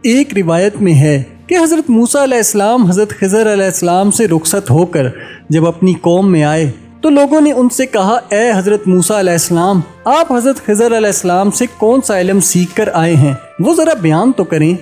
ایک روایت میں ہے کہ حضرت موسیٰ علیہ السلام حضرت خضر علیہ السلام سے رخصت ہو کر جب اپنی قوم میں آئے تو لوگوں نے ان سے کہا، اے حضرت موسیٰ علیہ السلام، آپ حضرت خضر علیہ السلام سے کون سا علم سیکھ کر آئے ہیں، وہ ذرا بیان تو کریں۔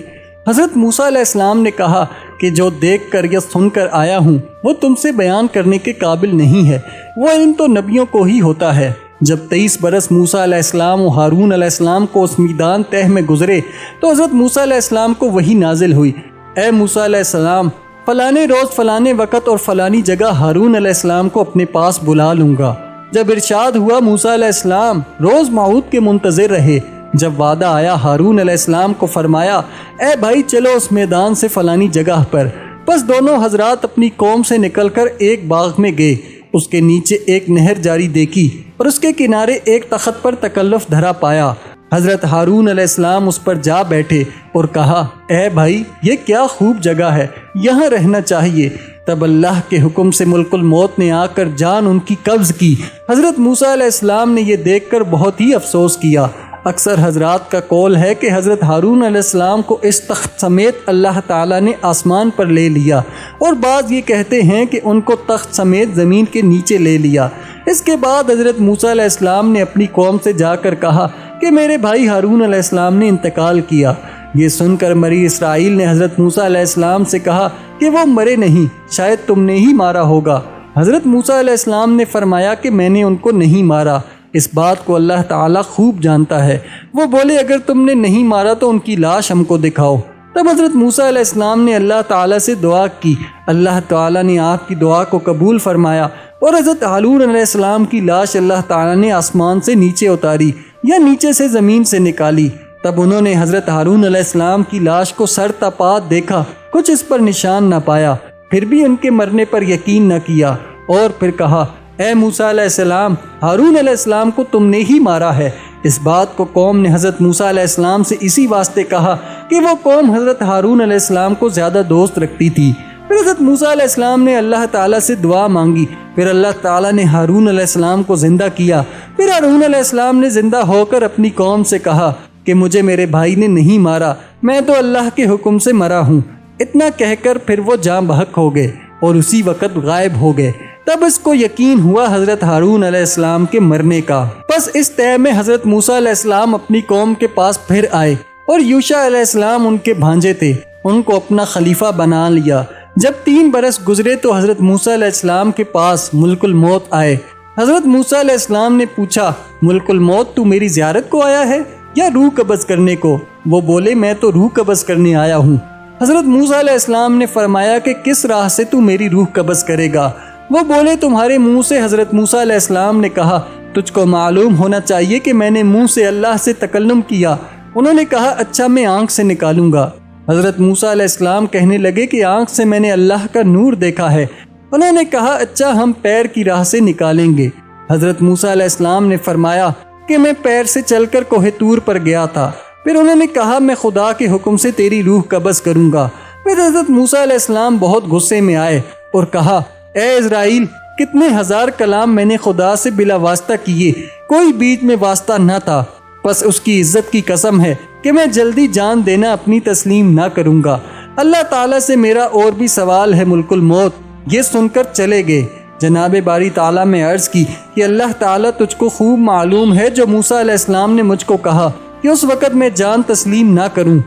حضرت موسیٰ علیہ السلام نے کہا کہ جو دیکھ کر یا سن کر آیا ہوں وہ تم سے بیان کرنے کے قابل نہیں ہے، وہ علم تو نبیوں کو ہی ہوتا ہے۔ جب 23 برس موسیٰ علیہ السلام و ہارون علیہ السلام کو اس میدان تہ میں گزرے تو حضرت موسیٰ علیہ السلام کو وحی نازل ہوئی، اے موسیٰ علیہ السلام، فلانے روز فلانے وقت اور فلانی جگہ ہارون علیہ السلام کو اپنے پاس بلا لوں گا۔ جب ارشاد ہوا موسیٰ علیہ السلام روز موعود کے منتظر رہے۔ جب وعدہ آیا ہارون علیہ السلام کو فرمایا، اے بھائی چلو اس میدان سے فلانی جگہ پر۔ بس دونوں حضرات اپنی قوم سے نکل کر ایک باغ میں گئے، اس کے نیچے ایک نہر جاری دیکھی اور اس کے کنارے ایک تخت پر تکلف دھرا پایا۔ حضرت ہارون علیہ السلام اس پر جا بیٹھے اور کہا، اے بھائی یہ کیا خوب جگہ ہے، یہاں رہنا چاہیے۔ تب اللہ کے حکم سے ملک الموت نے آ کر جان ان کی قبض کی۔ حضرت موسیٰ علیہ السلام نے یہ دیکھ کر بہت ہی افسوس کیا۔ اکثر حضرات کا قول ہے کہ حضرت ہارون علیہ السلام کو اس تخت سمیت اللہ تعالیٰ نے آسمان پر لے لیا، اور بعض یہ کہتے ہیں کہ ان کو تخت سمیت زمین کے نیچے لے لیا۔ اس کے بعد حضرت موسیٰ علیہ السلام نے اپنی قوم سے جا کر کہا کہ میرے بھائی ہارون علیہ السلام نے انتقال کیا۔ یہ سن کر بنی اسرائیل نے حضرت موسیٰ علیہ السلام سے کہا کہ وہ مرے نہیں، شاید تم نے ہی مارا ہوگا۔ حضرت موسیٰ علیہ السلام نے فرمایا کہ میں نے ان کو نہیں مارا، اس بات کو اللہ تعالیٰ خوب جانتا ہے۔ وہ بولے، اگر تم نے نہیں مارا تو ان کی لاش ہم کو دکھاؤ۔ تب حضرت موسیٰ علیہ السلام نے اللہ تعالیٰ سے دعا کی، اللہ تعالیٰ نے آپ کی دعا کو قبول فرمایا اور حضرت ہارون علیہ السلام کی لاش اللہ تعالیٰ نے آسمان سے نیچے اتاری یا نیچے سے زمین سے نکالی۔ تب انہوں نے حضرت ہارون علیہ السلام کی لاش کو سر تا پات دیکھا، کچھ اس پر نشان نہ پایا، پھر بھی ان کے مرنے پر یقین نہ کیا، اور پھر کہا، اے موسیٰ علیہ السلام، ہارون علیہ السلام کو تم نے ہی مارا ہے۔ اس بات کو قوم نے حضرت موسیٰ علیہ السلام سے اسی واسطے کہا کہ وہ قوم حضرت ہارون علیہ السلام کو زیادہ دوست رکھتی تھی۔ پھر حضرت موسیٰ علیہ السلام نے اللہ تعالیٰ سے دعا مانگی، پھر اللہ تعالیٰ نے ہارون علیہ السلام کو زندہ کیا۔ پھر ہارون علیہ السلام نے زندہ ہو کر اپنی قوم سے کہا کہ مجھے میرے بھائی نے نہیں مارا، میں تو اللہ کے حکم سے مرا ہوں۔ اتنا کہہ کر پھر وہ جاں بحق ہو گئے اور اسی وقت غائب ہو گئے۔ تب اس کو یقین ہوا حضرت ہارون علیہ السلام کے مرنے کا۔ پس اس طے میں حضرت موسیٰ علیہ السلام اپنی قوم کے پاس پھر آئے، اور یوشع علیہ السلام ان کے بھانجے تھے، ان کو اپنا خلیفہ بنا لیا۔ جب 3 برس گزرے تو حضرت موسیٰ علیہ السلام کے پاس ملک الموت آئے۔ حضرت موسیٰ علیہ السلام نے پوچھا، ملک الموت تو میری زیارت کو آیا ہے یا روح قبض کرنے کو؟ وہ بولے، میں تو روح قبض کرنے آیا ہوں۔ حضرت موسیٰ علیہ السلام نے فرمایا کہ کس راہ سے تو میری روح قبض کرے گا؟ وہ بولے، تمہارے منہ سے۔ حضرت موسیٰ علیہ السلام نے کہا، تجھ کو معلوم ہونا چاہیے کہ میں نے منہ سے اللہ سے تکلم کیا۔ انہوں نے کہا، اچھا میں آنکھ سے نکالوں گا۔ حضرت موسیٰ علیہ السلام کہنے لگے کہ آنکھ سے میں نے اللہ کا نور دیکھا ہے۔ انہوں نے کہا، اچھا ہم پیر کی راہ سے نکالیں گے۔ حضرت موسیٰ علیہ السلام نے فرمایا کہ میں پیر سے چل کر کوہ طور پر گیا تھا۔ پھر انہوں نے کہا، میں خدا کے حکم سے تیری روح قبض کروں گا۔ پھر حضرت موسیٰ علیہ السلام بہت غصے میں آئے اور کہا، اے اسرائیل، کتنے ہزار کلام میں نے خدا سے بلا واسطہ کیے، کوئی بیچ میں واسطہ نہ تھا۔ بس اس کی عزت کی قسم ہے کہ میں جلدی جان دینا اپنی تسلیم نہ کروں گا۔ اللہ تعالیٰ سے میرا اور بھی سوال ہے ملک الموت۔ یہ سن کر چلے گئے۔ جناب باری تعالیٰ میں عرض کی کہ اللہ تعالیٰ تجھ کو خوب معلوم ہے جو موسیٰ علیہ السلام نے مجھ کو کہا کہ اس وقت میں جان تسلیم نہ کروں۔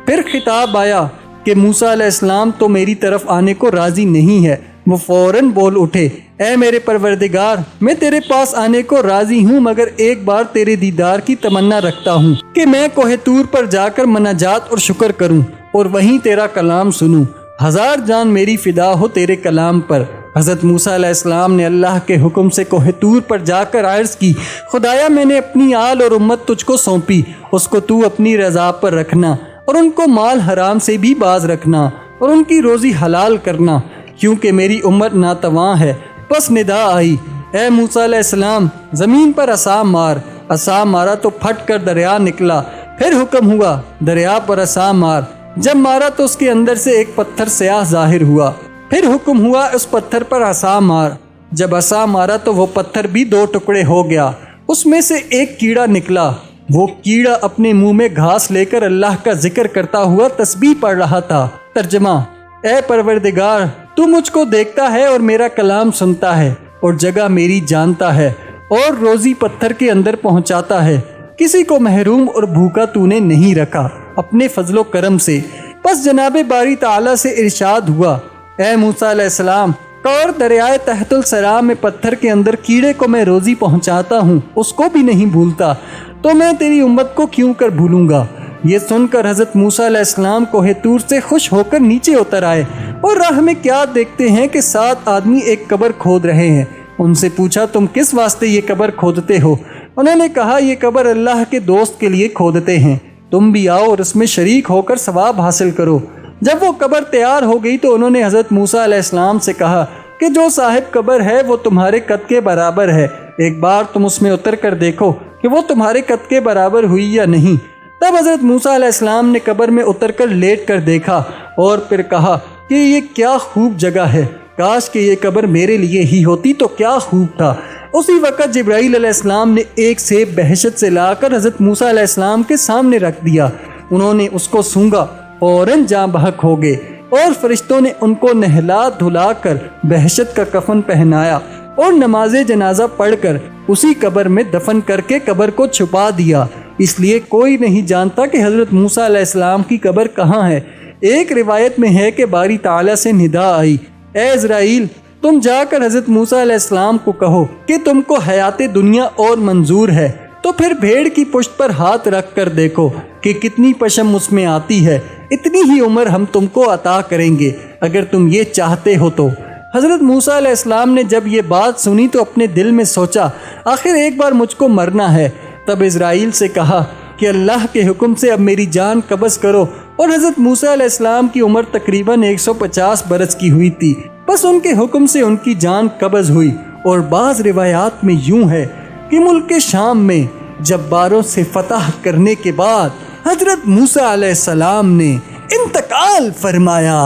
پھر خطاب آیا کہ موسیٰ علیہ السلام تو میری طرف آنے کو راضی نہیں ہے۔ وہ فوراً بول اٹھے، اے میرے پروردگار، میں تیرے پاس آنے کو راضی ہوں، مگر ایک بار تیرے دیدار کی تمنا رکھتا ہوں کہ میں کوہ طور پر جا کر مناجات اور شکر کروں اور وہیں تیرا کلام سنوں۔ 1000 جان میری فدا ہو تیرے کلام پر۔ حضرت موسیٰ علیہ السلام نے اللہ کے حکم سے کوہ طور پر جا کر عرض کی، خدایا میں نے اپنی آل اور امت تجھ کو سونپی، اس کو تو اپنی رضا پر رکھنا اور ان کو مال حرام سے بھی باز رکھنا اور ان کی روزی حلال کرنا، کیونکہ میری عمر ناتواں ہے۔ پس ندا آئی، اے موسیٰ علیہ السلام، زمین پر عصا مار۔ عصا مارا تو پھٹ کر دریا نکلا۔ پھر حکم ہوا، دریا پر عصا مار۔ جب مارا تو اس کے اندر سے ایک پتھر سیاہ ظاہر ہوا۔ پھر حکم ہوا، اس پتھر پر عصا مار۔ جب عصا مارا تو وہ پتھر بھی 2 ٹکڑے ہو گیا، اس میں سے ایک کیڑا نکلا۔ وہ کیڑا اپنے منہ میں گھاس لے کر اللہ کا ذکر کرتا ہوا تسبیح پڑھ رہا تھا۔ ترجمہ: اے پروردگار، تو مجھ کو دیکھتا ہے اور میرا کلام سنتا ہے اور جگہ میری جانتا ہے اور روزی پتھر کے اندر پہنچاتا ہے۔ کسی کو محروم اور بھوکا تو نے نہیں رکھا اپنے فضل و کرم سے۔ پس جناب باری تعالیٰ سے ارشاد ہوا: اے موسیٰ علیہ السلام، اور دریائے تحت الثرا میں پتھر کے اندر کیڑے کو میں روزی پہنچاتا ہوں، اس کو بھی نہیں بھولتا، تو میں تیری امت کو کیوں کر بھولوں گا؟ یہ سن کر حضرت موسیٰ علیہ السلام کوہ طور سے خوش ہو کر نیچے اتر آئے اور راہ میں کیا دیکھتے ہیں کہ 7 آدمی ایک قبر کھود رہے ہیں۔ ان سے پوچھا: تم کس واسطے یہ قبر کھودتے ہو؟ انہوں نے کہا: یہ قبر اللہ کے دوست کے لیے کھودتے ہیں، تم بھی آؤ اور اس میں شریک ہو کر ثواب حاصل کرو۔ جب وہ قبر تیار ہو گئی تو انہوں نے حضرت موسیٰ علیہ السلام سے کہا کہ جو صاحب قبر ہے وہ تمہارے قد کے برابر ہے، ایک بار تم اس میں اتر کر دیکھو کہ وہ تمہارے قد کے برابر ہوئی یا نہیں۔ تب حضرت موسیٰ علیہ السلام نے قبر میں اتر کر لیٹ کر دیکھا اور پھر کہا کہ یہ کیا خوب جگہ ہے، کاش کہ یہ قبر میرے لیے ہی ہوتی تو کیا خوب تھا۔ اسی وقت جبرائیل علیہ السلام نے ایک سیب بہشت سے لا کر حضرت موسیٰ علیہ السلام کے سامنے رکھ دیا۔ انہوں نے اس کو سونگا، فوراً جاں بحق ہو گئے اور فرشتوں نے ان کو نہلا دھلا کر بہشت کا کفن پہنایا اور نماز جنازہ پڑھ کر اسی قبر میں دفن کر کے قبر کو چھپا دیا۔ اس لیے کوئی نہیں جانتا کہ حضرت موسیٰ علیہ السلام کی قبر کہاں ہے۔ ایک روایت میں ہے کہ باری تعالیٰ سے ندا آئی: اے عزرائیل، تم جا کر حضرت موسیٰ علیہ السلام کو کہو کہ تم کو حیات دنیا اور منظور ہے، تو پھر بھیڑ کی پشت پر ہاتھ رکھ کر دیکھو کہ کتنی پشم اس میں آتی ہے، اتنی ہی عمر ہم تم کو عطا کریں گے اگر تم یہ چاہتے ہو تو۔ حضرت موسیٰ علیہ السلام نے جب یہ بات سنی تو اپنے دل میں سوچا: آخر ایک بار مجھ کو مرنا ہے۔ تب اسرائیل سے کہا کہ اللہ کے حکم سے اب میری جان قبض کرو، اور حضرت موسیٰ علیہ السلام کی عمر تقریباً 150 برس کی ہوئی تھی۔ بس ان کے حکم سے ان کی جان قبض ہوئی۔ اور بعض روایات میں یوں ہے کہ ملک شام میں جباروں سے فتح کرنے کے بعد حضرت موسیٰ علیہ السلام نے انتقال فرمایا۔